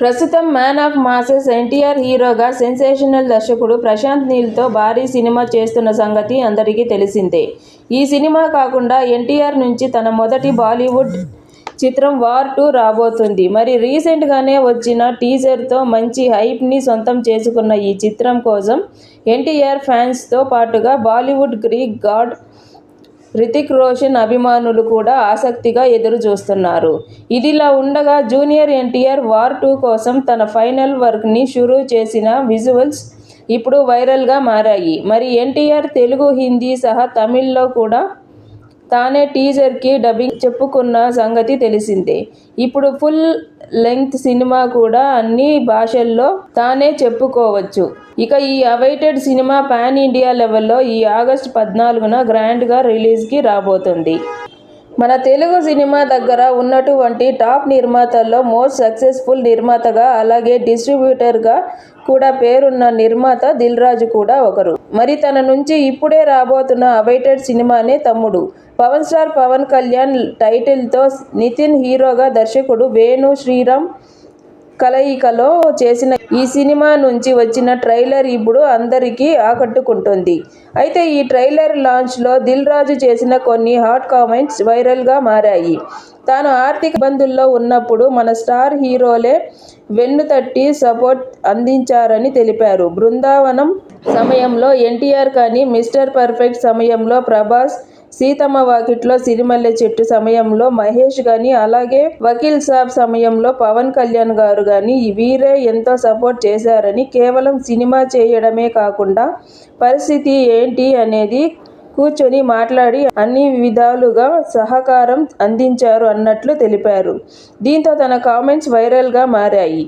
ప్రస్తుతం man of masses NTR హీరోగా sensational దర్శకుడు ప్రశాంత్ నీల్తో భారీ సినిమా చేస్తున్న సంగతి అందరికీ తెలిసిందే. ఈ సినిమా కాకుండా ఎన్టీఆర్ నుంచి తన మొదటి బాలీవుడ్ చిత్రం వార్ 2 రాబోతుంది. మరి రీసెంట్గానే వచ్చిన టీజర్తో మంచి హైప్ని సొంతం చేసుకున్న ఈ చిత్రం కోసం ఎన్టీఆర్ ఫ్యాన్స్తో పాటుగా బాలీవుడ్ గ్రీక్ గాడ్ రితిక్ రోషన్ అభిమానులు కూడా ఆసక్తిగా ఎదురు చూస్తున్నారు. ఇదిలా ఉండగా జూనియర్ ఎన్టీఆర్ వార్ 2 కోసం తన ఫైనల్ వర్క్ని షురూ చేసిన విజువల్స్ ఇప్పుడు వైరల్గా మారాయి. మరి ఎన్టీఆర్ తెలుగు, హిందీ సహా తమిళ్లో కూడా తానే టీజర్కి డబ్బింగ్ చెప్పుకున్న సంగతి తెలిసిందే. ఇప్పుడు ఫుల్ లెంగ్త్ సినిమా కూడా అన్ని భాషల్లో తానే చెప్పుకోవచ్చు. ఇక ఈ అవైటెడ్ సినిమా పాన్ ఇండియా లెవెల్లో ఈ ఆగస్టు 14న గ్రాండ్గా రిలీజ్కి రాబోతుంది. మన తెలుగు సినిమా దగ్గర ఉన్నటువంటి టాప్ నిర్మాతల్లో మోస్ట్ సక్సెస్ఫుల్ నిర్మాతగా, అలాగే డిస్ట్రిబ్యూటర్గా కూడా పేరున్న నిర్మాత దిల్ రాజు కూడా ఒకరు. మరి తన నుంచి ఇప్పుడే రాబోతున్న అవైటెడ్ సినిమానే తమ్ముడు. పవర్ స్టార్ పవన్ కళ్యాణ్ టైటిల్తో నితిన్ హీరోగా, దర్శకుడు వేణు శ్రీరామ్ కలయికలో చేసిన ఈ సినిమా నుంచి వచ్చిన ట్రైలర్ ఇప్పుడు అందరికీ ఆకట్టుకుంటుంది. అయితే ఈ ట్రైలర్ లాంచ్లో దిల్ రాజు చేసిన కొన్ని హాట్ కామెంట్స్ వైరల్గా మారాయి. తాను ఆర్థిక ఇబ్బందుల్లో ఉన్నప్పుడు మన స్టార్ హీరోలే వెన్నుతట్టి సపోర్ట్ అందించారని తెలిపారు. బృందావనం సమయంలో ఎన్టీఆర్ కానీ, మిస్టర్ పర్ఫెక్ట్ సమయంలో ప్రభాస్, సీతమ్మ వాకిట్లో సిరిమల్లె చెట్టు సమయంలో మహేష్ గాని, అలాగే వకీల్ సాబ్ సమయంలో పవన్ కళ్యాణ్ గారు గాని వీరే ఎంతో సపోర్ట్ చేశారని, కేవలం సినిమా చేయడమే కాకుండా పరిస్థితి ఏంటి అనేది కూర్చొని మాట్లాడి అన్ని విధాలుగా సహకారం అందించారు అన్నట్లు తెలిపారు. దీంతో తన కామెంట్స్ వైరల్గా మారాయి.